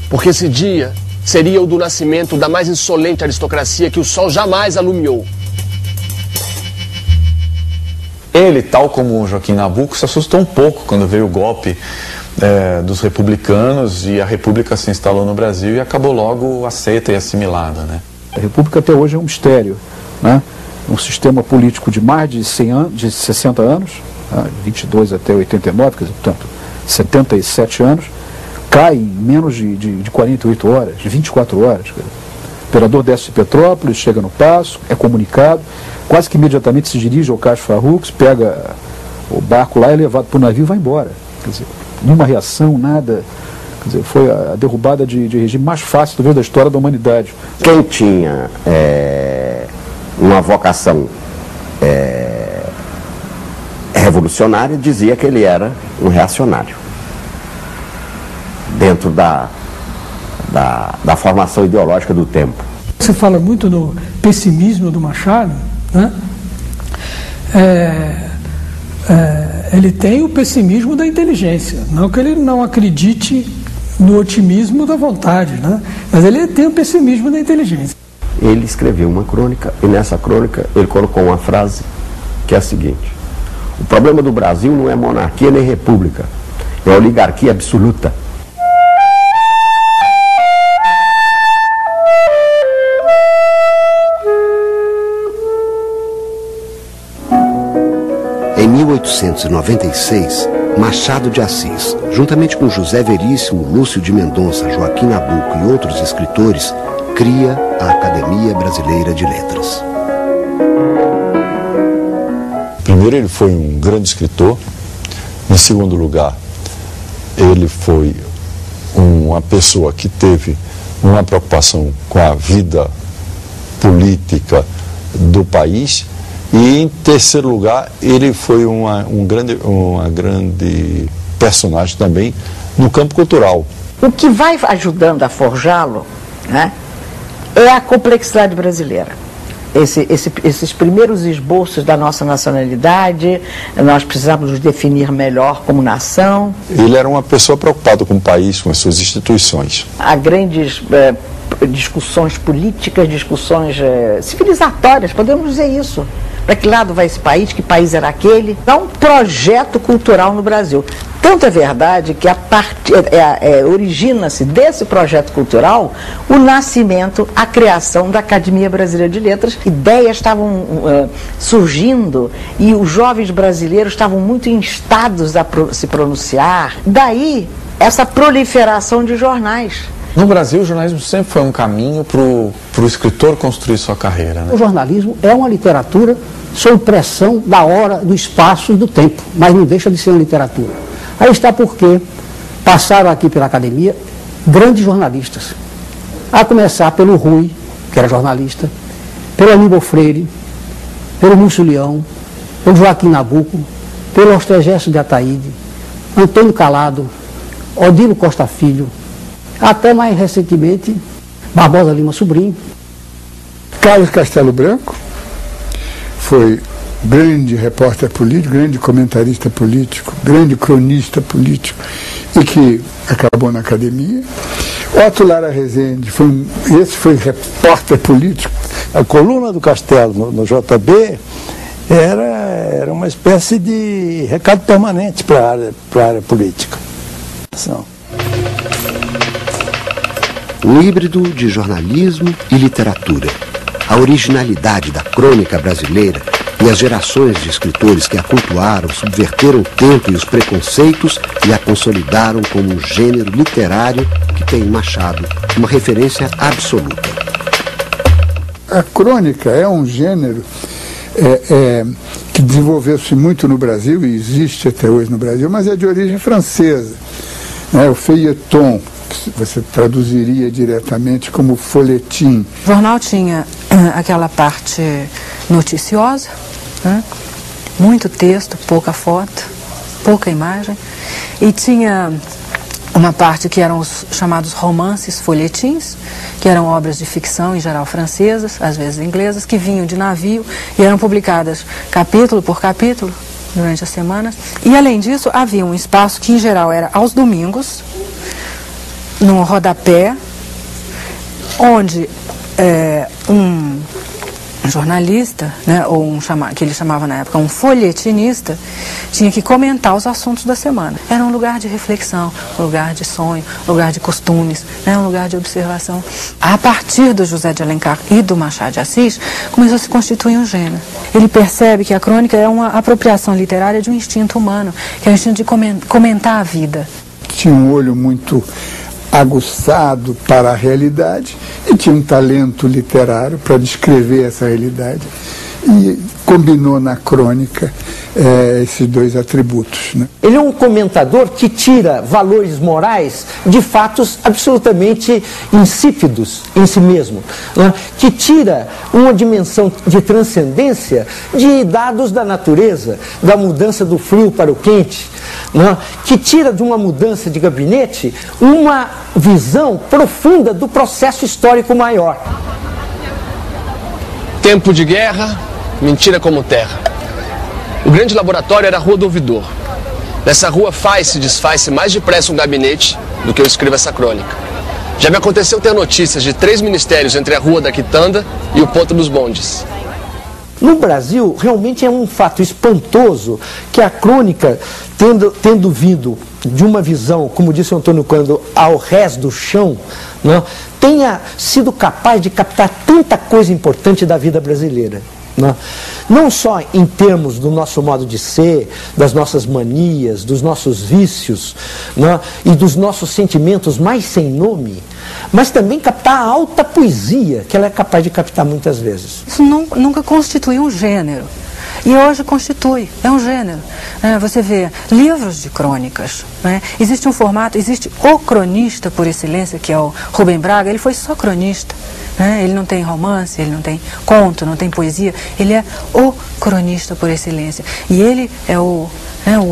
porque esse dia seria o do nascimento da mais insolente aristocracia que o sol jamais alumiou. Ele, tal como o Joaquim Nabuco, se assustou um pouco quando veio o golpe dos republicanos e a república se instalou no Brasil e acabou logo aceita e assimilada, né? A república até hoje é um mistério, né? Um sistema político de mais de 100 anos, de 60 anos, 22 até 89, quer dizer, portanto, 77 anos, cai em menos de 48 horas, de 24 horas. O imperador desce de Petrópolis, chega no Paço, é comunicado, quase que imediatamente se dirige ao Cais Farrux, pega o barco lá, é levado para o navio e vai embora. Quer dizer, nenhuma reação, nada. Quer dizer, foi a derrubada de regime mais fácil da história da humanidade. Quem tinha uma vocação revolucionária dizia que ele era um reacionário. Dentro da formação ideológica do tempo. Você fala muito no pessimismo do Machado, né? Ele tem o pessimismo da inteligência, não que ele não acredite no otimismo da vontade, né? Mas ele tem o pessimismo da inteligência. Ele escreveu uma crônica e nessa crônica ele colocou uma frase que é a seguinte: o problema do Brasil não é monarquia nem república, é oligarquia absoluta. Em 1896, Machado de Assis, juntamente com José Veríssimo, Lúcio de Mendonça, Joaquim Nabuco e outros escritores, cria a Academia Brasileira de Letras. Primeiro, ele foi um grande escritor. Em segundo lugar, ele foi uma pessoa que teve uma preocupação com a vida política do país. E, em terceiro lugar, ele foi uma grande personagem também no campo cultural. O que vai ajudando a forjá-lo, né, é a complexidade brasileira. Esses primeiros esboços da nossa nacionalidade, nós precisamos nos definir melhor como nação. Ele era uma pessoa preocupada com o país, com as suas instituições. Há grandes discussões políticas, discussões civilizatórias, podemos dizer isso. Para que lado vai esse país? Que país era aquele? Há um projeto cultural no Brasil. Tanto é verdade que origina-se desse projeto cultural o nascimento, a criação da Academia Brasileira de Letras. Ideias estavam surgindo e os jovens brasileiros estavam muito instados a se pronunciar. Daí, essa proliferação de jornais. No Brasil, o jornalismo sempre foi um caminho para o escritor construir sua carreira, né? O jornalismo é uma literatura sob pressão da hora, do espaço e do tempo, mas não deixa de ser uma literatura. Aí está porque passaram aqui pela academia grandes jornalistas, a começar pelo Rui, que era jornalista, pelo Aníbal Freire, pelo Múcio Leão, pelo Joaquim Nabuco, pelo Austregésio de Ataíde, Antônio Calado, Odilo Costa Filho, até mais recentemente, Barbosa Lima Sobrinho. Carlos Castelo Branco foi grande repórter político, grande comentarista político, grande cronista político e que acabou na academia. Otto Lara Rezende, esse foi repórter político. A coluna do Castelo no JB era uma espécie de recado permanente para a área política. Um híbrido de jornalismo e literatura. A originalidade da crônica brasileira e as gerações de escritores que a cultuaram subverteram o tempo e os preconceitos e a consolidaram como um gênero literário que tem em Machado uma referência absoluta. A crônica é um gênero que desenvolveu-se muito no Brasil e existe até hoje no Brasil, mas é de origem francesa. O feuilleton, que você traduziria diretamente como folhetim. O jornal tinha aquela parte noticiosa, né? Muito texto, pouca foto, pouca imagem, e tinha uma parte que eram os chamados romances folhetins, que eram obras de ficção, em geral francesas, às vezes inglesas, que vinham de navio e eram publicadas capítulo por capítulo durante as semanas. E, além disso, havia um espaço que, em geral, era aos domingos, num rodapé, onde um jornalista, né, ou que ele chamava na época um folhetinista, tinha que comentar os assuntos da semana. Era um lugar de reflexão, um lugar de sonho, um lugar de costumes, né, um lugar de observação. A partir do José de Alencar e do Machado de Assis, começou a se constituir um gênero. Ele percebe que a crônica é uma apropriação literária de um instinto humano, que é o instinto de comentar a vida. Tinha um olho muito aguçado para a realidade e tinha um talento literário para descrever essa realidade. E combinou na crônica esses dois atributos, né? Ele é um comentador que tira valores morais de fatos absolutamente insípidos em si mesmo, né? Que tira uma dimensão de transcendência de dados da natureza, da mudança do frio para o quente, né? Que tira de uma mudança de gabinete uma visão profunda do processo histórico maior. Tempo de guerra, mentira como terra. O grande laboratório era a Rua do Ouvidor. Nessa rua faz-se e desfaz-se mais depressa um gabinete do que eu escrevo essa crônica. Já me aconteceu ter notícias de 3 ministérios entre a Rua da Quitanda e o Ponto dos Bondes. No Brasil, realmente é um fato espantoso que a crônica, tendo vindo de uma visão, como disse o Antônio Cândido, ao rés do chão, né, tenha sido capaz de captar tanta coisa importante da vida brasileira. Não só em termos do nosso modo de ser, das nossas manias, dos nossos vícios, e dos nossos sentimentos mais sem nome, mas também captar a alta poesia que ela é capaz de captar muitas vezes. Isso nunca constitui um gênero. E hoje constitui, é um gênero. Você vê livros de crônicas, né? Existe um formato, existe o cronista por excelência, que é o Rubem Braga. Ele foi só cronista, né? Ele não tem romance, ele não tem conto, não tem poesia, ele é o cronista por excelência. E ele é o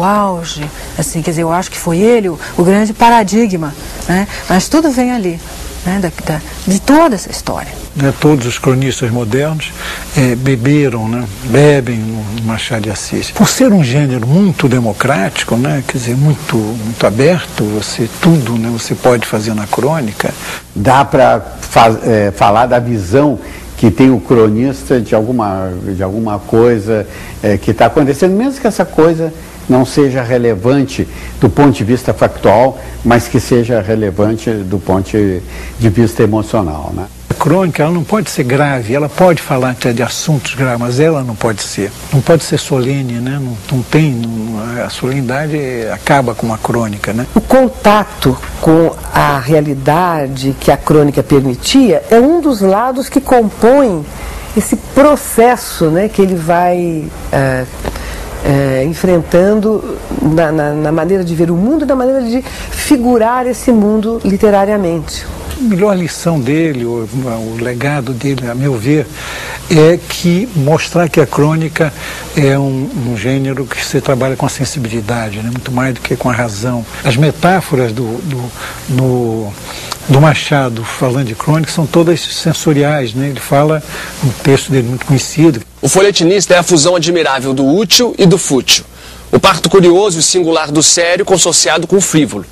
auge, assim, quer dizer, eu acho que foi ele o grande paradigma, né? Mas tudo vem ali, né? De toda essa história. Todos os cronistas modernos beberam, né? Bebem no Machado de Assis. Por ser um gênero muito democrático, né? Quer dizer, muito aberto, tudo, né? Você pode fazer na crônica. Dá para falar da visão que tem o cronista de alguma coisa que está acontecendo, mesmo que essa coisa não seja relevante do ponto de vista factual, mas que seja relevante do ponto de vista emocional, né? A crônica, ela não pode ser grave, ela pode falar até de assuntos graves, mas ela não pode ser solene, né? A solenidade acaba com a crônica, né? O contato com a realidade que a crônica permitia é um dos lados que compõem esse processo, né, que ele vai enfrentando na maneira de ver o mundo e na maneira de figurar esse mundo literariamente. A melhor lição dele, o legado dele, a meu ver, é que mostrar que a crônica é um gênero que se trabalha com a sensibilidade, né? Muito mais do que com a razão. As metáforas do Machado falando de crônica são todas sensoriais, né? Ele fala, um texto dele muito conhecido. O folhetinista é a fusão admirável do útil e do fútil. O parto curioso e singular do sério consociado com o frívolo.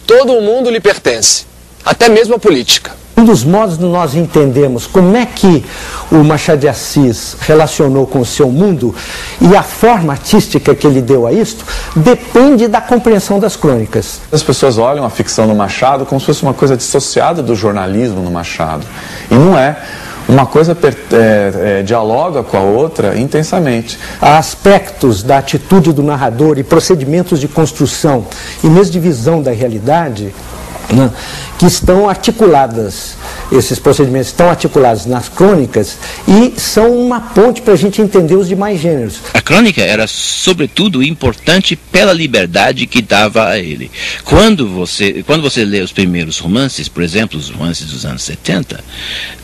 Todo o mundo lhe pertence, até mesmo a política. Um dos modos de nós entendermos como é que o Machado de Assis relacionou com o seu mundo e a forma artística que ele deu a isto depende da compreensão das crônicas. As pessoas olham a ficção no Machado como se fosse uma coisa dissociada do jornalismo no Machado. E não é. O Uma coisa dialoga com a outra intensamente. Há aspectos da atitude do narrador e procedimentos de construção e mesmo de visão da realidade, né, que estão articuladas, esses procedimentos estão articulados nas crônicas e são uma ponte para a gente entender os demais gêneros. A crônica era, sobretudo, importante pela liberdade que dava a ele. Quando você lê os primeiros romances, por exemplo, os romances dos anos 70,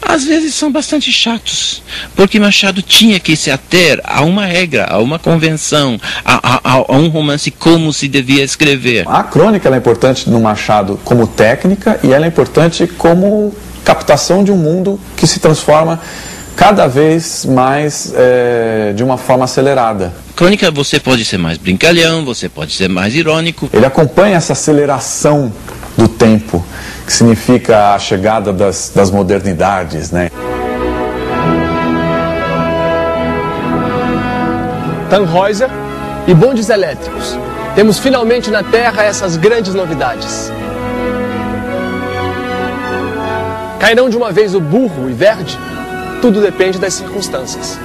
às vezes são bastante chatos, porque Machado tinha que se ater a uma regra, a uma convenção, a um romance como se devia escrever. A crônica ela é importante no Machado como técnica e ela é importante como captação de um mundo que se transforma cada vez mais de uma forma acelerada. Crônica você pode ser mais brincalhão, você pode ser mais irônico. Ele acompanha essa aceleração do tempo, que significa a chegada das modernidades, né? Tannhäuser e bondes elétricos. Temos finalmente na Terra essas grandes novidades. Cairão de uma vez o burro e verde? Tudo depende das circunstâncias.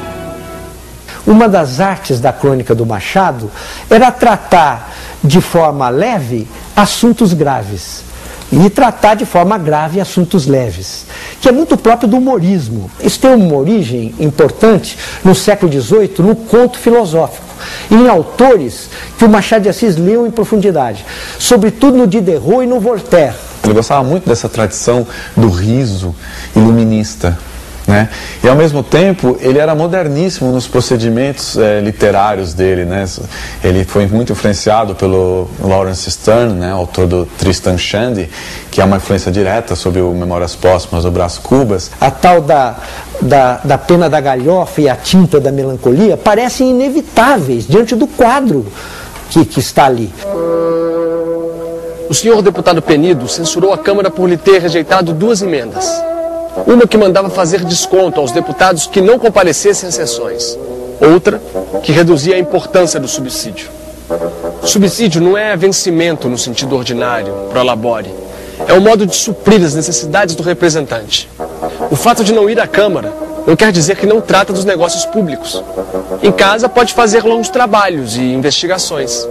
Uma das artes da crônica do Machado era tratar de forma leve assuntos graves e tratar de forma grave assuntos leves, que é muito próprio do humorismo. Isso tem uma origem importante no século XVIII, no conto filosófico, e em autores que o Machado de Assis leu em profundidade, sobretudo no Diderot e no Voltaire. Ele gostava muito dessa tradição do riso iluminista, né? E ao mesmo tempo ele era moderníssimo nos procedimentos literários dele, né? Ele foi muito influenciado pelo Lawrence Sterne, né? Autor do Tristan Shandy, que é uma influência direta sobre o Memórias Póstumas do Brás Cubas. A tal da pena da galhofa e a tinta da melancolia parecem inevitáveis diante do quadro que está ali. O senhor deputado Penido censurou a Câmara por lhe ter rejeitado 2 emendas. Uma que mandava fazer desconto aos deputados que não comparecessem às sessões. Outra que reduzia a importância do subsídio. O subsídio não é vencimento no sentido ordinário, pro labore. É um modo de suprir as necessidades do representante. O fato de não ir à Câmara não quer dizer que não trata dos negócios públicos. Em casa pode fazer longos trabalhos e investigações.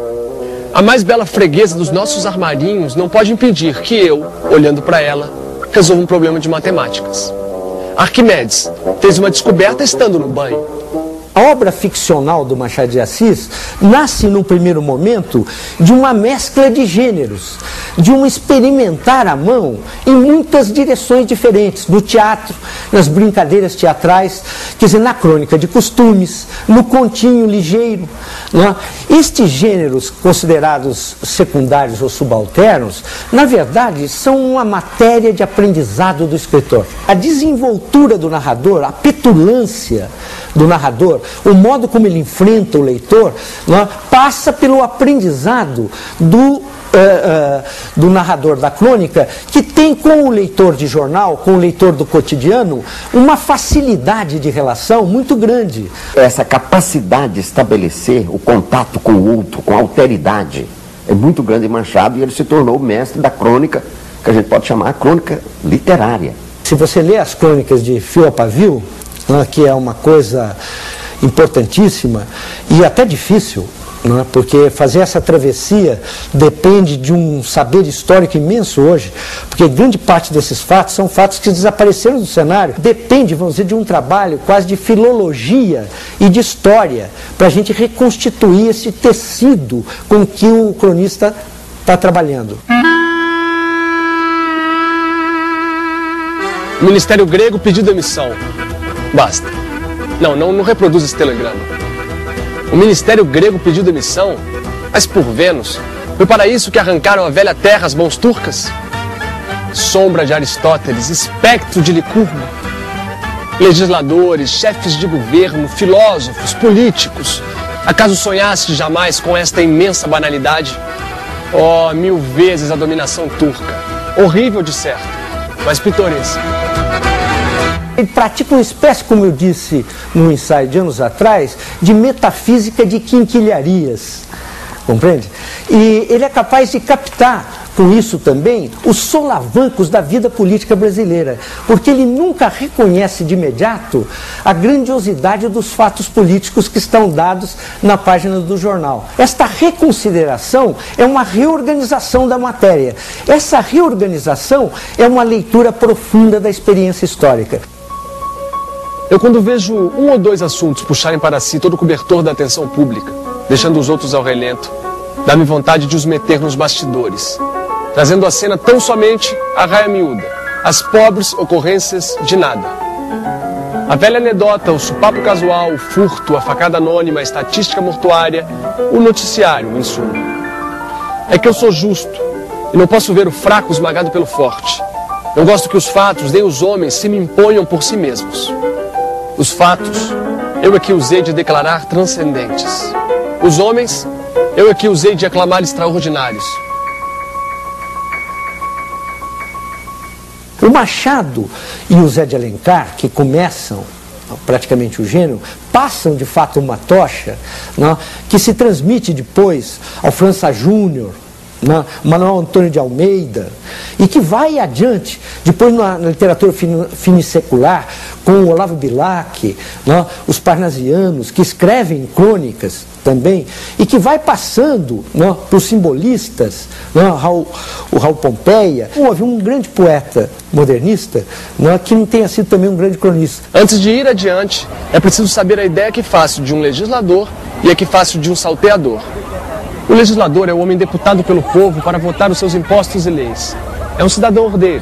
A mais bela freguesa dos nossos armarinhos não pode impedir que eu, olhando para ela, resolva um problema de matemáticas. Arquimedes fez uma descoberta estando no banho. A obra ficcional do Machado de Assis nasce, num primeiro momento, de uma mescla de gêneros, de um experimentar à mão em muitas direções diferentes, no teatro, nas brincadeiras teatrais, quer dizer, na crônica de costumes, no continho ligeiro. Não é? Estes gêneros, considerados secundários ou subalternos, na verdade, são uma matéria de aprendizado do escritor. A desenvoltura do narrador, a petulância do narrador, o modo como ele enfrenta o leitor, né, passa pelo aprendizado do narrador da crônica, que tem com o leitor de jornal, com o leitor do cotidiano, uma facilidade de relação muito grande. Essa capacidade de estabelecer o contato com o outro, com a alteridade, é muito grande em Machado, e ele se tornou o mestre da crônica, que a gente pode chamar a crônica literária. Se você lê as crônicas de fio a pavio, né, que é uma coisa importantíssima e até difícil, né, porque fazer essa travessia depende de um saber histórico imenso hoje, porque grande parte desses fatos são fatos que desapareceram do cenário. Depende, vamos dizer, de um trabalho quase de filologia e de história, para a gente reconstituir esse tecido com que o cronista está trabalhando. O Ministério Grego pediu demissão. Basta. Não reproduz esse telegrama. O Ministério Grego pediu demissão, mas por Vênus, foi para isso que arrancaram a velha terra as mãos turcas? Sombra de Aristóteles, espectro de Licurgo. Legisladores, chefes de governo, filósofos, políticos. Acaso sonhaste jamais com esta imensa banalidade? Oh, 1000 vezes a dominação turca. Horrível de certo, mas pitoresca. Ele pratica uma espécie, como eu disse no ensaio de anos atrás, de metafísica de quinquilharias. compreende? E ele é capaz de captar com isso também os solavancos da vida política brasileira, porque ele nunca reconhece de imediato a grandiosidade dos fatos políticos que estão dados na página do jornal. Esta reconsideração é uma reorganização da matéria. Essa reorganização é uma leitura profunda da experiência histórica. Eu, quando vejo um ou dois assuntos puxarem para si todo o cobertor da atenção pública, deixando os outros ao relento, dá-me vontade de os meter nos bastidores, trazendo à cena tão somente a raia miúda, as pobres ocorrências de nada. A velha anedota, o supapo casual, o furto, a facada anônima, a estatística mortuária, o noticiário, em suma. É que eu sou justo e não posso ver o fraco esmagado pelo forte. Não gosto que os fatos, nem os homens, se me imponham por si mesmos. Os fatos, eu é que usei de declarar transcendentes. Os homens, eu é que usei de aclamar extraordinários. O Machado e o Zé de Alencar, que começam praticamente o gênero, passam de fato uma tocha, né, que se transmite depois ao França Júnior, né, Manuel Antônio de Almeida, e que vai adiante, depois na literatura finissecular, com o Olavo Bilac, né, os parnasianos, que escrevem crônicas também, e que vai passando, né, para os simbolistas, né, o Raul Pompeia. Houve um grande poeta modernista, né, que não tenha sido também um grande cronista. Antes de ir adiante, é preciso saber a ideia que faço de um legislador e a que faço de um salteador. O legislador é o homem deputado pelo povo para votar os seus impostos e leis. É um cidadão ordeiro.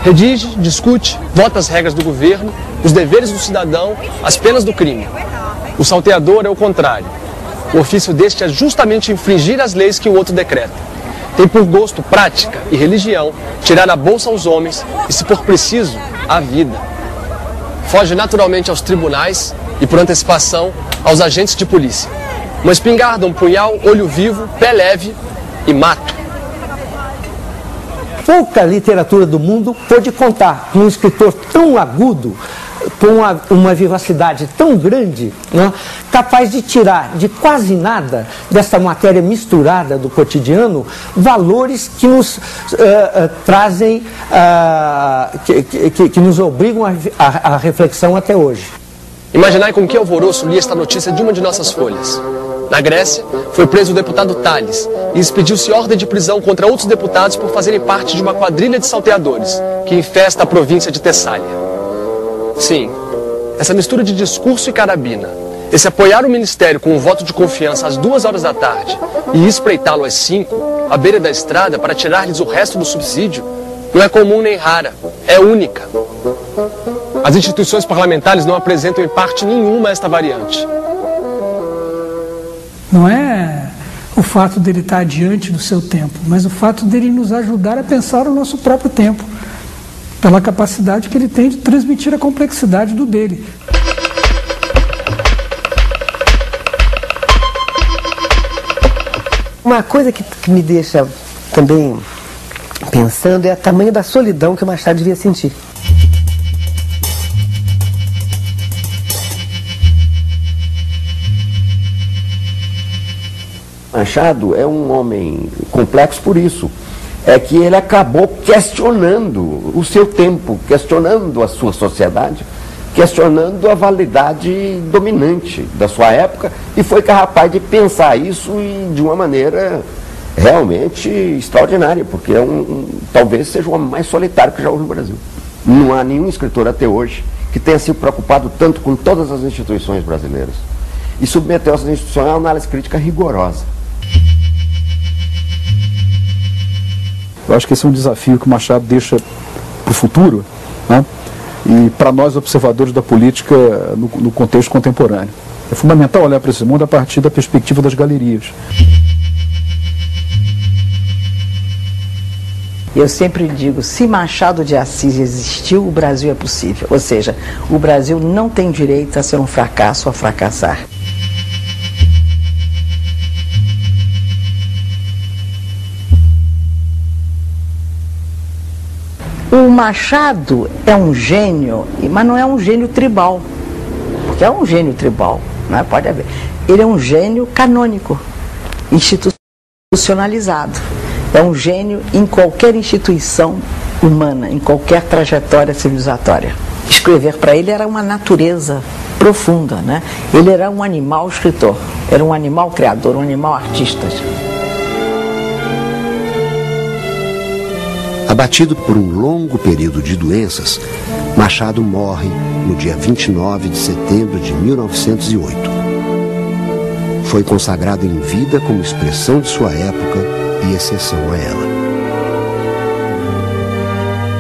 Redige, discute, vota as regras do governo, os deveres do cidadão, as penas do crime. O salteador é o contrário. O ofício deste é justamente infringir as leis que o outro decreta. Tem por gosto, prática e religião tirar a bolsa aos homens e, se for preciso, a vida. Foge naturalmente aos tribunais e, por antecipação, aos agentes de polícia. Uma espingarda, um punhal, olho vivo, pé leve e mato. Pouca literatura do mundo pôde contar com um escritor tão agudo, com uma vivacidade tão grande, né, capaz de tirar de quase nada dessa matéria misturada do cotidiano valores que nos trazem, que nos obrigam à reflexão até hoje. Imaginai com que alvoroço li esta notícia de uma de nossas folhas. Na Grécia, foi preso o deputado Tales e expediu-se ordem de prisão contra outros deputados por fazerem parte de uma quadrilha de salteadores que infesta a província de Tessália. Sim, essa mistura de discurso e carabina, esse apoiar o ministério com um voto de confiança às 2 horas da tarde e espreitá-lo às 5, à beira da estrada, para tirar-lhes o resto do subsídio, não é comum nem rara, é única. As instituições parlamentares não apresentam em parte nenhuma esta variante. Não é o fato dele estar adiante do seu tempo, mas o fato dele nos ajudar a pensar o nosso próprio tempo, pela capacidade que ele tem de transmitir a complexidade do dele. Uma coisa que me deixa também pensando é o tamanho da solidão que o Machado devia sentir. Machado é um homem complexo por isso. É que ele acabou questionando o seu tempo, questionando a sua sociedade, questionando a validade dominante da sua época, e foi capaz de pensar isso de uma maneira realmente extraordinária, porque talvez seja o homem mais solitário que já houve no Brasil. Não há nenhum escritor até hoje que tenha se preocupado tanto com todas as instituições brasileiras e submeteu essas instituições a uma análise crítica rigorosa. Eu acho que esse é um desafio que o Machado deixa para o futuro, né? E para nós observadores da política no contexto contemporâneo. É fundamental olhar para esse mundo a partir da perspectiva das galerias. Eu sempre digo, se Machado de Assis existiu, o Brasil é possível. Ou seja, o Brasil não tem direito a ser um fracasso ou a fracassar. O Machado é um gênio, mas não é um gênio tribal. Porque é um gênio tribal, né? Pode haver. Ele é um gênio canônico. institucionalizado. É um gênio em qualquer instituição humana, em qualquer trajetória civilizatória. Escrever para ele era uma natureza profunda, né? Ele era um animal escritor, era um animal criador, um animal artista. Abatido por um longo período de doenças, Machado morre no dia 29 de setembro de 1908. Foi consagrado em vida como expressão de sua época e exceção a ela.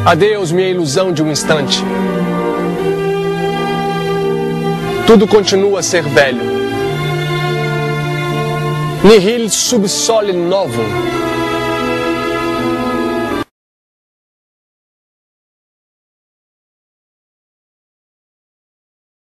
Adeus, minha ilusão de um instante. Tudo continua a ser velho. Nihil sub sole novum.